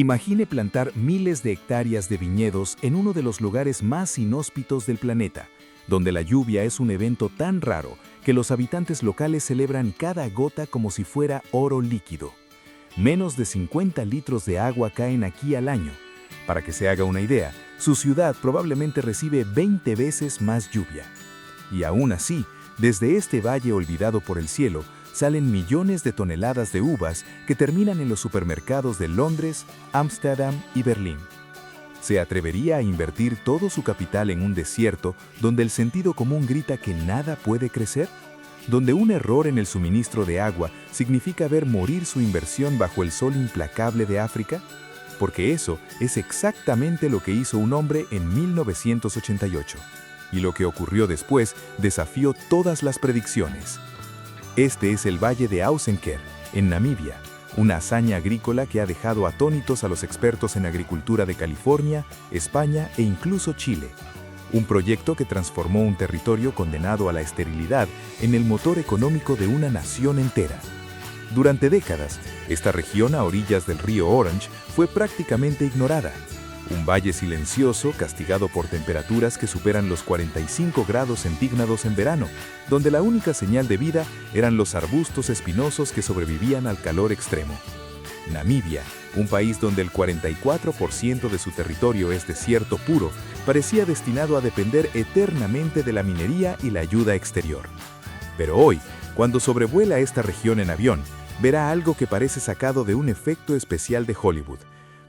Imagine plantar miles de hectáreas de viñedos en uno de los lugares más inhóspitos del planeta, donde la lluvia es un evento tan raro que los habitantes locales celebran cada gota como si fuera oro líquido. Menos de 50 litros de agua caen aquí al año. Para que se haga una idea, su ciudad probablemente recibe 20 veces más lluvia. Y aún así, desde este valle olvidado por el cielo, salen millones de toneladas de uvas que terminan en los supermercados de Londres, Ámsterdam y Berlín. ¿Se atrevería a invertir todo su capital en un desierto donde el sentido común grita que nada puede crecer? ¿Donde un error en el suministro de agua significa ver morir su inversión bajo el sol implacable de África? Porque eso es exactamente lo que hizo un hombre en 1988. Y lo que ocurrió después desafió todas las predicciones. Este es el Valle de Ausenker, en Namibia, una hazaña agrícola que ha dejado atónitos a los expertos en agricultura de California, España e incluso Chile. Un proyecto que transformó un territorio condenado a la esterilidad en el motor económico de una nación entera. Durante décadas, esta región a orillas del río Orange fue prácticamente ignorada. Un valle silencioso castigado por temperaturas que superan los 45 grados centígrados en verano, donde la única señal de vida eran los arbustos espinosos que sobrevivían al calor extremo. Namibia, un país donde el 44% de su territorio es desierto puro, parecía destinado a depender eternamente de la minería y la ayuda exterior. Pero hoy, cuando sobrevuela esta región en avión, verá algo que parece sacado de un efecto especial de Hollywood.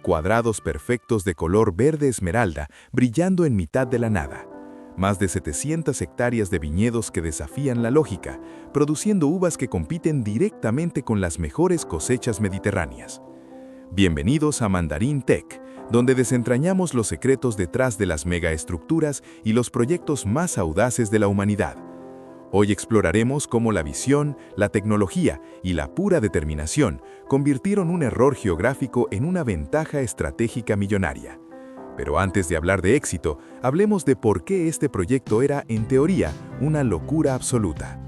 Cuadrados perfectos de color verde esmeralda brillando en mitad de la nada. Más de 700 hectáreas de viñedos que desafían la lógica, produciendo uvas que compiten directamente con las mejores cosechas mediterráneas. Bienvenidos a Mandarín Tech, donde desentrañamos los secretos detrás de las megaestructuras y los proyectos más audaces de la humanidad. Hoy exploraremos cómo la visión, la tecnología y la pura determinación convirtieron un error geográfico en una ventaja estratégica millonaria. Pero antes de hablar de éxito, hablemos de por qué este proyecto era, en teoría, una locura absoluta.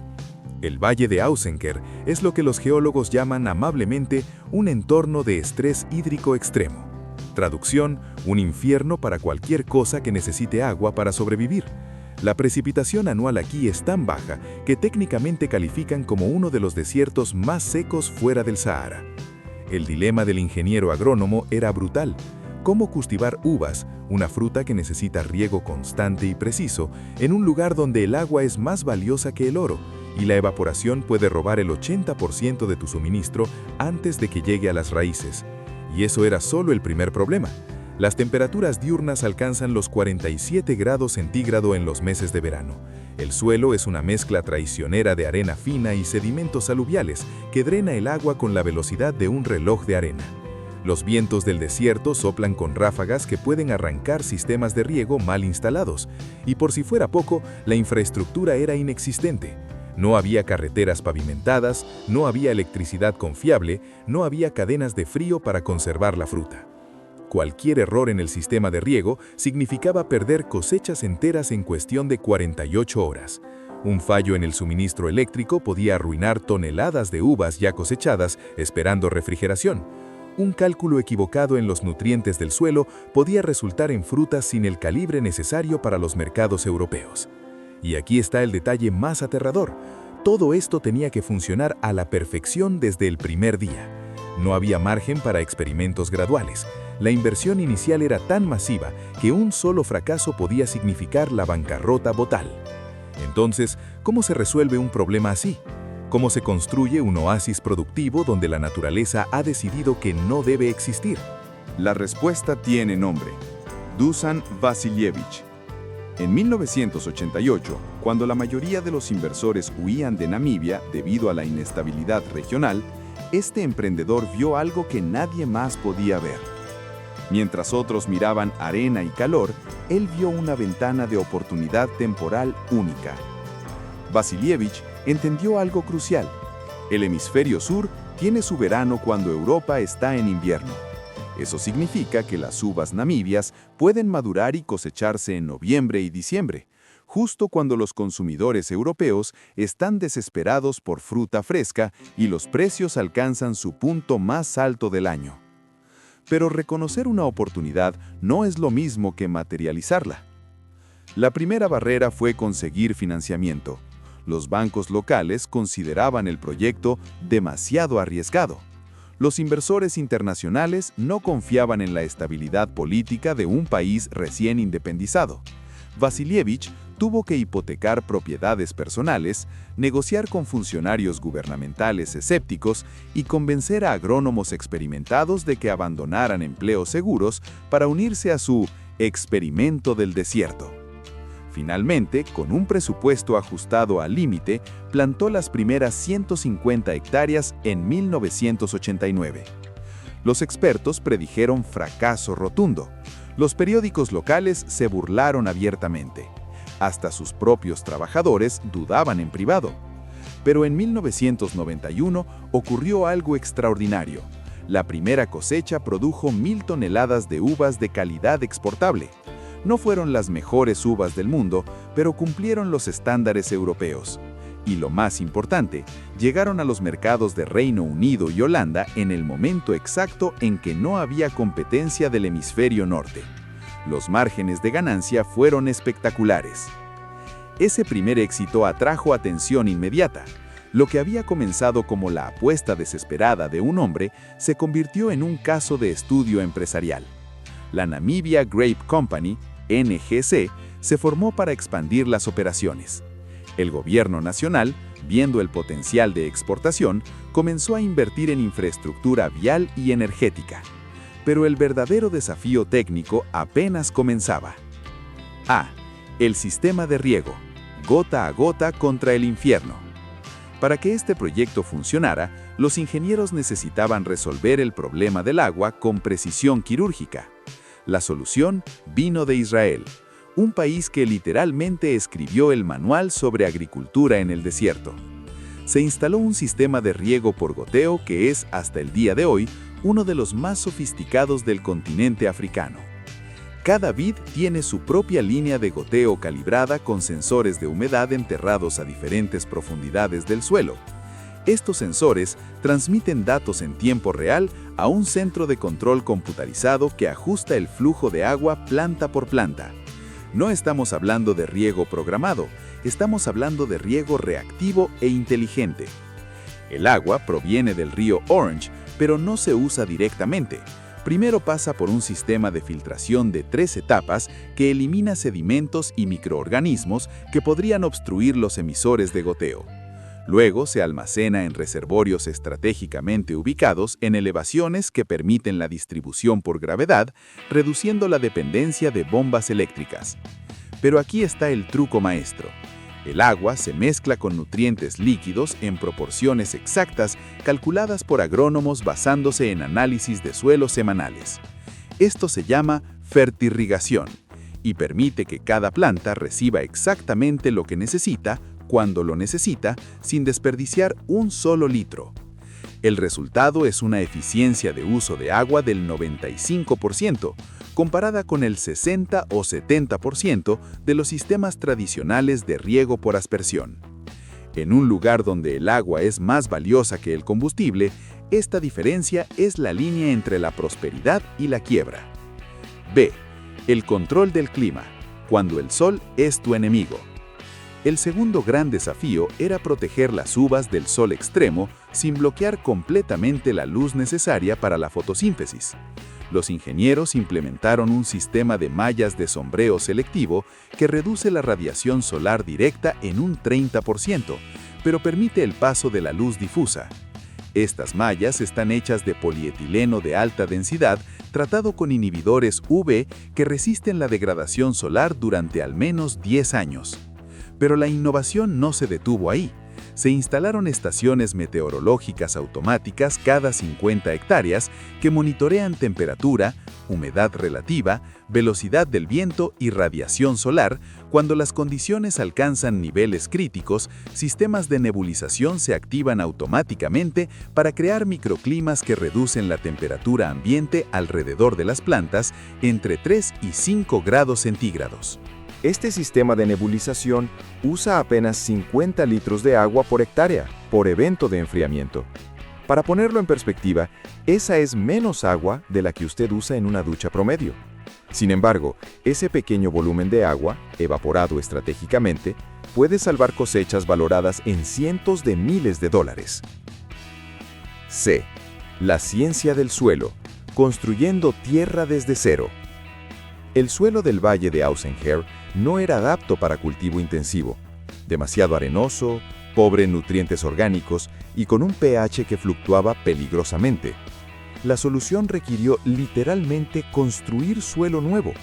El Valle de Ausenker es lo que los geólogos llaman amablemente un entorno de estrés hídrico extremo. Traducción, un infierno para cualquier cosa que necesite agua para sobrevivir. La precipitación anual aquí es tan baja que técnicamente califican como uno de los desiertos más secos fuera del Sahara. El dilema del ingeniero agrónomo era brutal. ¿Cómo cultivar uvas, una fruta que necesita riego constante y preciso, en un lugar donde el agua es más valiosa que el oro y la evaporación puede robar el 80% de tu suministro antes de que llegue a las raíces? Y eso era solo el primer problema. Las temperaturas diurnas alcanzan los 47 grados centígrados en los meses de verano. El suelo es una mezcla traicionera de arena fina y sedimentos aluviales que drena el agua con la velocidad de un reloj de arena. Los vientos del desierto soplan con ráfagas que pueden arrancar sistemas de riego mal instalados. Y por si fuera poco, la infraestructura era inexistente. No había carreteras pavimentadas, no había electricidad confiable, no había cadenas de frío para conservar la fruta. Cualquier error en el sistema de riego significaba perder cosechas enteras en cuestión de 48 horas. Un fallo en el suministro eléctrico podía arruinar toneladas de uvas ya cosechadas esperando refrigeración. Un cálculo equivocado en los nutrientes del suelo podía resultar en frutas sin el calibre necesario para los mercados europeos. Y aquí está el detalle más aterrador. Todo esto tenía que funcionar a la perfección desde el primer día. No había margen para experimentos graduales. La inversión inicial era tan masiva que un solo fracaso podía significar la bancarrota total. Entonces, ¿cómo se resuelve un problema así? ¿Cómo se construye un oasis productivo donde la naturaleza ha decidido que no debe existir? La respuesta tiene nombre: Dušan Vasiljević. En 1988, cuando la mayoría de los inversores huían de Namibia debido a la inestabilidad regional, este emprendedor vio algo que nadie más podía ver. Mientras otros miraban arena y calor, él vio una ventana de oportunidad temporal única. Vasiljević entendió algo crucial. El hemisferio sur tiene su verano cuando Europa está en invierno. Eso significa que las uvas namibias pueden madurar y cosecharse en noviembre y diciembre, justo cuando los consumidores europeos están desesperados por fruta fresca y los precios alcanzan su punto más alto del año. Pero reconocer una oportunidad no es lo mismo que materializarla. La primera barrera fue conseguir financiamiento. Los bancos locales consideraban el proyecto demasiado arriesgado. Los inversores internacionales no confiaban en la estabilidad política de un país recién independizado. Vasilievich tuvo que hipotecar propiedades personales, negociar con funcionarios gubernamentales escépticos y convencer a agrónomos experimentados de que abandonaran empleos seguros para unirse a su experimento del desierto. Finalmente, con un presupuesto ajustado al límite, plantó las primeras 150 hectáreas en 1989. Los expertos predijeron fracaso rotundo. Los periódicos locales se burlaron abiertamente. Hasta sus propios trabajadores dudaban en privado. Pero en 1991 ocurrió algo extraordinario. La primera cosecha produjo 1.000 toneladas de uvas de calidad exportable. No fueron las mejores uvas del mundo, pero cumplieron los estándares europeos. Y lo más importante, llegaron a los mercados de Reino Unido y Holanda en el momento exacto en que no había competencia del hemisferio norte. Los márgenes de ganancia fueron espectaculares. Ese primer éxito atrajo atención inmediata. Lo que había comenzado como la apuesta desesperada de un hombre se convirtió en un caso de estudio empresarial. La Namibia Grape Company, NGC, se formó para expandir las operaciones. El gobierno nacional, viendo el potencial de exportación, comenzó a invertir en infraestructura vial y energética. Pero el verdadero desafío técnico apenas comenzaba. A. El sistema de riego, gota a gota contra el infierno. Para que este proyecto funcionara, los ingenieros necesitaban resolver el problema del agua con precisión quirúrgica. La solución vino de Israel, un país que literalmente escribió el manual sobre agricultura en el desierto. Se instaló un sistema de riego por goteo que es, hasta el día de hoy, uno de los más sofisticados del continente africano. Cada vid tiene su propia línea de goteo calibrada con sensores de humedad enterrados a diferentes profundidades del suelo. Estos sensores transmiten datos en tiempo real a un centro de control computarizado que ajusta el flujo de agua planta por planta. No estamos hablando de riego programado, estamos hablando de riego reactivo e inteligente. El agua proviene del río Orange, pero no se usa directamente. Primero pasa por un sistema de filtración de 3 etapas que elimina sedimentos y microorganismos que podrían obstruir los emisores de goteo. Luego se almacena en reservorios estratégicamente ubicados en elevaciones que permiten la distribución por gravedad, reduciendo la dependencia de bombas eléctricas. Pero aquí está el truco maestro. El agua se mezcla con nutrientes líquidos en proporciones exactas calculadas por agrónomos basándose en análisis de suelos semanales. Esto se llama fertirrigación y permite que cada planta reciba exactamente lo que necesita, cuando lo necesita, sin desperdiciar un solo litro. El resultado es una eficiencia de uso de agua del 95%, comparada con el 60 o 70% de los sistemas tradicionales de riego por aspersión. En un lugar donde el agua es más valiosa que el combustible, esta diferencia es la línea entre la prosperidad y la quiebra. B. El control del clima, cuando el sol es tu enemigo. El segundo gran desafío era proteger las uvas del sol extremo sin bloquear completamente la luz necesaria para la fotosíntesis. Los ingenieros implementaron un sistema de mallas de sombreo selectivo que reduce la radiación solar directa en un 30%, pero permite el paso de la luz difusa. Estas mallas están hechas de polietileno de alta densidad tratado con inhibidores UV que resisten la degradación solar durante al menos 10 años. Pero la innovación no se detuvo ahí. Se instalaron estaciones meteorológicas automáticas cada 50 hectáreas que monitorean temperatura, humedad relativa, velocidad del viento y radiación solar. Cuando las condiciones alcanzan niveles críticos, sistemas de nebulización se activan automáticamente para crear microclimas que reducen la temperatura ambiente alrededor de las plantas entre 3 y 5 grados centígrados. Este sistema de nebulización usa apenas 50 litros de agua por hectárea, por evento de enfriamiento. Para ponerlo en perspectiva, esa es menos agua de la que usted usa en una ducha promedio. Sin embargo, ese pequeño volumen de agua, evaporado estratégicamente, puede salvar cosechas valoradas en cientos de miles de dólares. C. La ciencia del suelo, construyendo tierra desde cero. El suelo del valle de Ausenherr no era apto para cultivo intensivo. Demasiado arenoso, pobre en nutrientes orgánicos y con un pH que fluctuaba peligrosamente. La solución requirió literalmente construir suelo nuevo.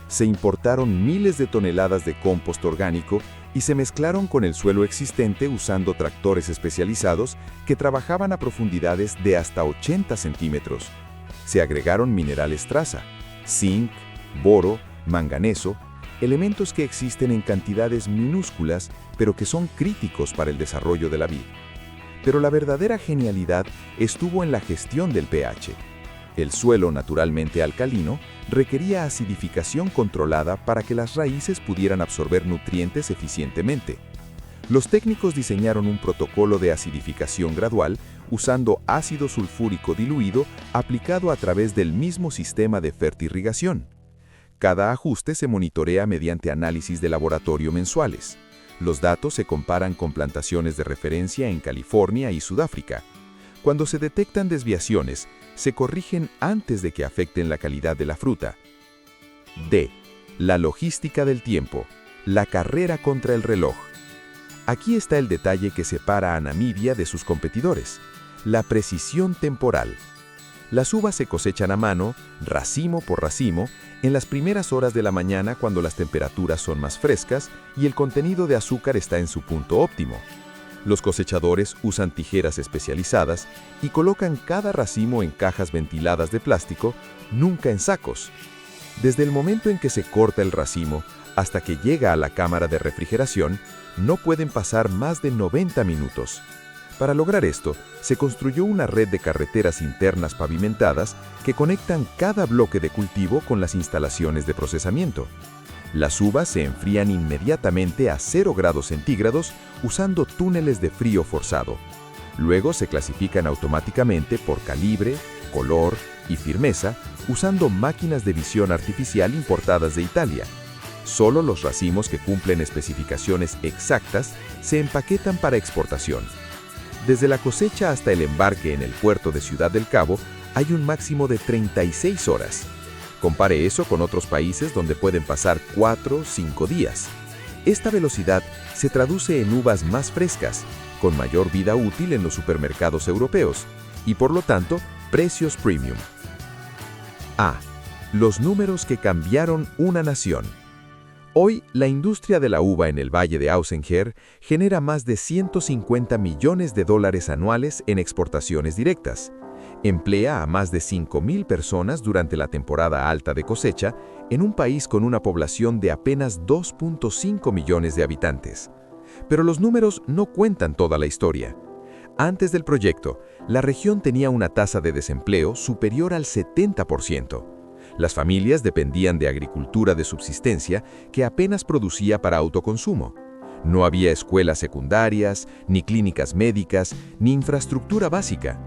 Se importaron miles de toneladas de compost orgánico y se mezclaron con el suelo existente usando tractores especializados que trabajaban a profundidades de hasta 80 centímetros. Se agregaron minerales traza, zinc, boro, manganeso, elementos que existen en cantidades minúsculas pero que son críticos para el desarrollo de la vid. Pero la verdadera genialidad estuvo en la gestión del pH. El suelo naturalmente alcalino requería acidificación controlada para que las raíces pudieran absorber nutrientes eficientemente. Los técnicos diseñaron un protocolo de acidificación gradual usando ácido sulfúrico diluido aplicado a través del mismo sistema de fertirrigación. Cada ajuste se monitorea mediante análisis de laboratorio mensuales. Los datos se comparan con plantaciones de referencia en California y Sudáfrica. Cuando se detectan desviaciones, se corrigen antes de que afecten la calidad de la fruta. D. La logística del tiempo, la carrera contra el reloj. Aquí está el detalle que separa a Namibia de sus competidores, la precisión temporal. Las uvas se cosechan a mano, racimo por racimo, en las primeras horas de la mañana cuando las temperaturas son más frescas y el contenido de azúcar está en su punto óptimo. Los cosechadores usan tijeras especializadas y colocan cada racimo en cajas ventiladas de plástico, nunca en sacos. Desde el momento en que se corta el racimo hasta que llega a la cámara de refrigeración, no pueden pasar más de 90 minutos. Para lograr esto, se construyó una red de carreteras internas pavimentadas que conectan cada bloque de cultivo con las instalaciones de procesamiento. Las uvas se enfrían inmediatamente a 0 grados centígrados usando túneles de frío forzado. Luego se clasifican automáticamente por calibre, color y firmeza usando máquinas de visión artificial importadas de Italia. Solo los racimos que cumplen especificaciones exactas se empaquetan para exportación. Desde la cosecha hasta el embarque en el puerto de Ciudad del Cabo hay un máximo de 36 horas. Compare eso con otros países donde pueden pasar 4 o 5 días. Esta velocidad se traduce en uvas más frescas, con mayor vida útil en los supermercados europeos y por lo tanto, precios premium. A. Los números que cambiaron una nación. Hoy, la industria de la uva en el Valle de Ausenherr genera más de 150 millones de dólares anuales en exportaciones directas. Emplea a más de 5.000 personas durante la temporada alta de cosecha en un país con una población de apenas 2.5 millones de habitantes. Pero los números no cuentan toda la historia. Antes del proyecto, la región tenía una tasa de desempleo superior al 70%. Las familias dependían de agricultura de subsistencia que apenas producía para autoconsumo. No había escuelas secundarias, ni clínicas médicas, ni infraestructura básica.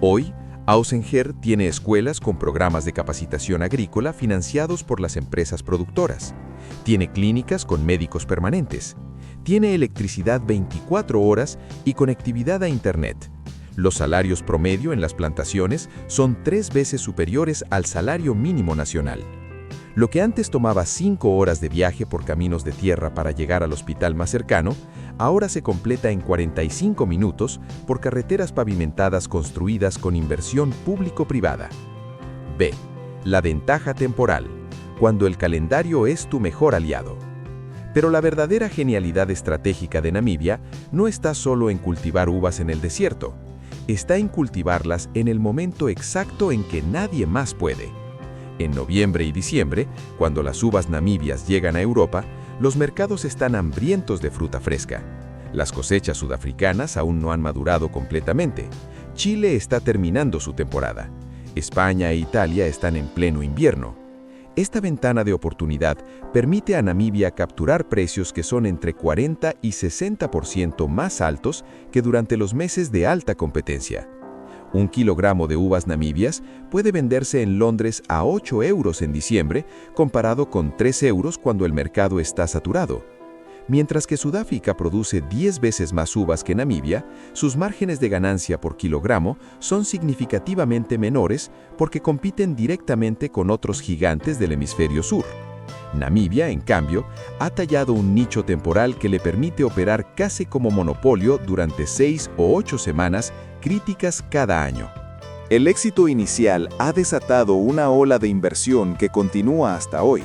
Hoy, Ausenherr tiene escuelas con programas de capacitación agrícola financiados por las empresas productoras. Tiene clínicas con médicos permanentes. Tiene electricidad 24 horas y conectividad a Internet. Los salarios promedio en las plantaciones son 3 veces superiores al salario mínimo nacional. Lo que antes tomaba 5 horas de viaje por caminos de tierra para llegar al hospital más cercano, ahora se completa en 45 minutos por carreteras pavimentadas construidas con inversión público-privada. B. La ventaja temporal, cuando el calendario es tu mejor aliado. Pero la verdadera genialidad estratégica de Namibia no está solo en cultivar uvas en el desierto. Está en cultivarlas en el momento exacto en que nadie más puede. En noviembre y diciembre, cuando las uvas namibias llegan a Europa, los mercados están hambrientos de fruta fresca. Las cosechas sudafricanas aún no han madurado completamente. Chile está terminando su temporada. España e Italia están en pleno invierno. Esta ventana de oportunidad permite a Namibia capturar precios que son entre 40 y 60% más altos que durante los meses de alta competencia. Un kilogramo de uvas namibias puede venderse en Londres a 8 euros en diciembre, comparado con 3 euros cuando el mercado está saturado. Mientras que Sudáfrica produce 10 veces más uvas que Namibia, sus márgenes de ganancia por kilogramo son significativamente menores porque compiten directamente con otros gigantes del hemisferio sur. Namibia, en cambio, ha tallado un nicho temporal que le permite operar casi como monopolio durante 6 o 8 semanas críticas cada año. El éxito inicial ha desatado una ola de inversión que continúa hasta hoy.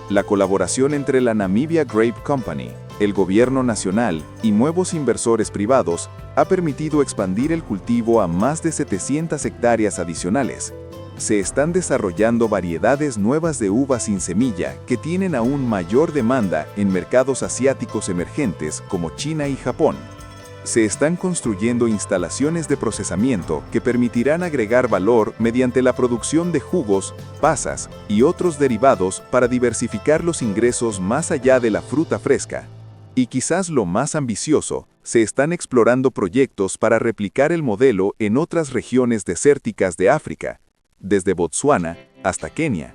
La colaboración entre la Namibia Grape Company, el gobierno nacional y nuevos inversores privados ha permitido expandir el cultivo a más de 700 hectáreas adicionales. Se están desarrollando variedades nuevas de uvas sin semilla que tienen aún mayor demanda en mercados asiáticos emergentes como China y Japón. Se están construyendo instalaciones de procesamiento que permitirán agregar valor mediante la producción de jugos, pasas y otros derivados para diversificar los ingresos más allá de la fruta fresca. Y quizás lo más ambicioso, se están explorando proyectos para replicar el modelo en otras regiones desérticas de África, desde Botsuana hasta Kenia.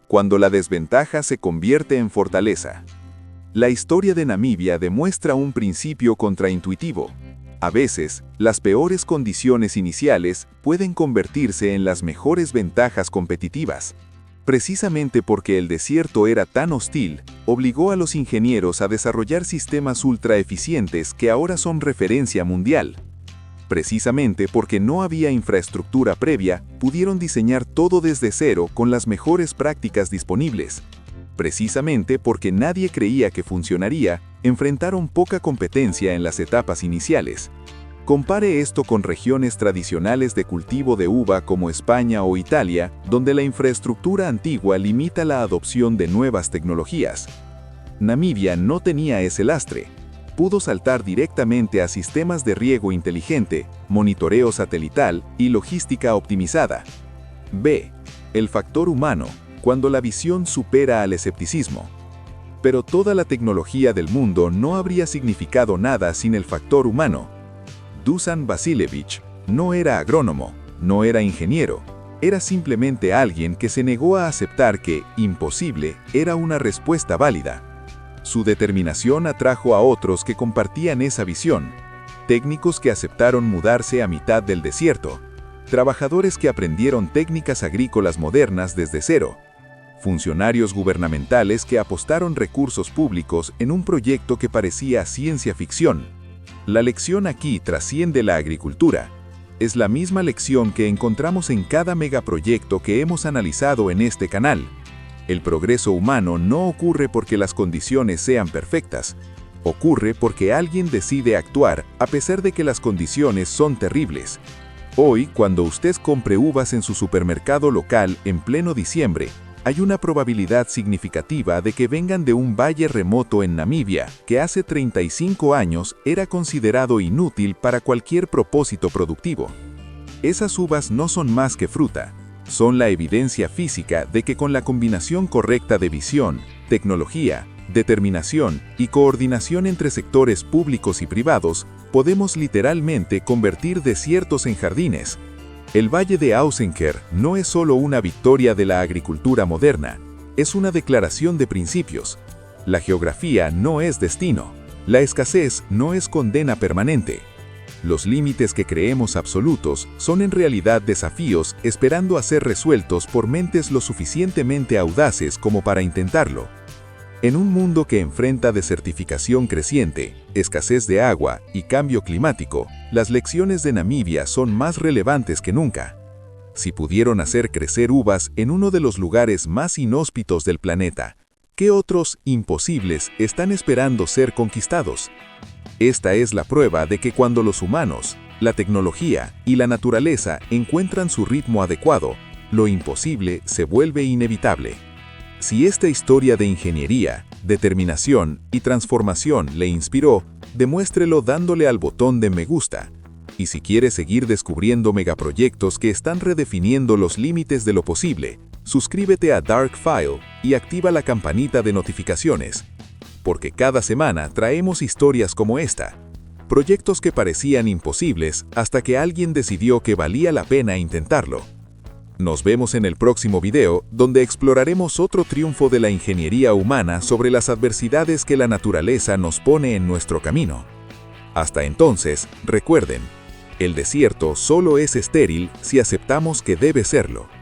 Cuando la desventaja se convierte en fortaleza. La historia de Namibia demuestra un principio contraintuitivo. A veces, las peores condiciones iniciales pueden convertirse en las mejores ventajas competitivas. Precisamente porque el desierto era tan hostil, obligó a los ingenieros a desarrollar sistemas ultra eficientes que ahora son referencia mundial. Precisamente porque no había infraestructura previa, pudieron diseñar todo desde cero con las mejores prácticas disponibles. Precisamente porque nadie creía que funcionaría, enfrentaron poca competencia en las etapas iniciales. Compare esto con regiones tradicionales de cultivo de uva como España o Italia, donde la infraestructura antigua limita la adopción de nuevas tecnologías. Namibia no tenía ese lastre. Pudo saltar directamente a sistemas de riego inteligente, monitoreo satelital y logística optimizada. El factor humano, cuando la visión supera al escepticismo. Pero toda la tecnología del mundo no habría significado nada sin el factor humano. Dusan Vasiljević no era agrónomo, no era ingeniero, era simplemente alguien que se negó a aceptar que imposible era una respuesta válida. Su determinación atrajo a otros que compartían esa visión, técnicos que aceptaron mudarse a mitad del desierto, trabajadores que aprendieron técnicas agrícolas modernas desde cero, funcionarios gubernamentales que apostaron recursos públicos en un proyecto que parecía ciencia ficción. La lección aquí trasciende la agricultura. Es la misma lección que encontramos en cada megaproyecto que hemos analizado en este canal. El progreso humano no ocurre porque las condiciones sean perfectas. Ocurre porque alguien decide actuar a pesar de que las condiciones son terribles. Hoy, cuando usted compre uvas en su supermercado local en pleno diciembre, hay una probabilidad significativa de que vengan de un valle remoto en Namibia, que hace 35 años era considerado inútil para cualquier propósito productivo. Esas uvas no son más que fruta. Son la evidencia física de que con la combinación correcta de visión, tecnología, determinación y coordinación entre sectores públicos y privados, podemos literalmente convertir desiertos en jardines. El Valle de Ausenker no es solo una victoria de la agricultura moderna, es una declaración de principios. La geografía no es destino. La escasez no es condena permanente. Los límites que creemos absolutos son en realidad desafíos esperando a ser resueltos por mentes lo suficientemente audaces como para intentarlo. En un mundo que enfrenta desertificación creciente, escasez de agua y cambio climático, las lecciones de Namibia son más relevantes que nunca. Si pudieron hacer crecer uvas en uno de los lugares más inhóspitos del planeta, ¿qué otros imposibles están esperando ser conquistados? Esta es la prueba de que cuando los humanos, la tecnología y la naturaleza encuentran su ritmo adecuado, lo imposible se vuelve inevitable. Si esta historia de ingeniería, determinación y transformación le inspiró, demuéstrelo dándole al botón de me gusta. Y si quiere seguir descubriendo megaproyectos que están redefiniendo los límites de lo posible, suscríbete a Dark File y activa la campanita de notificaciones. Porque cada semana traemos historias como esta. Proyectos que parecían imposibles hasta que alguien decidió que valía la pena intentarlo. Nos vemos en el próximo video, donde exploraremos otro triunfo de la ingeniería humana sobre las adversidades que la naturaleza nos pone en nuestro camino. Hasta entonces, recuerden, el desierto solo es estéril si aceptamos que debe serlo.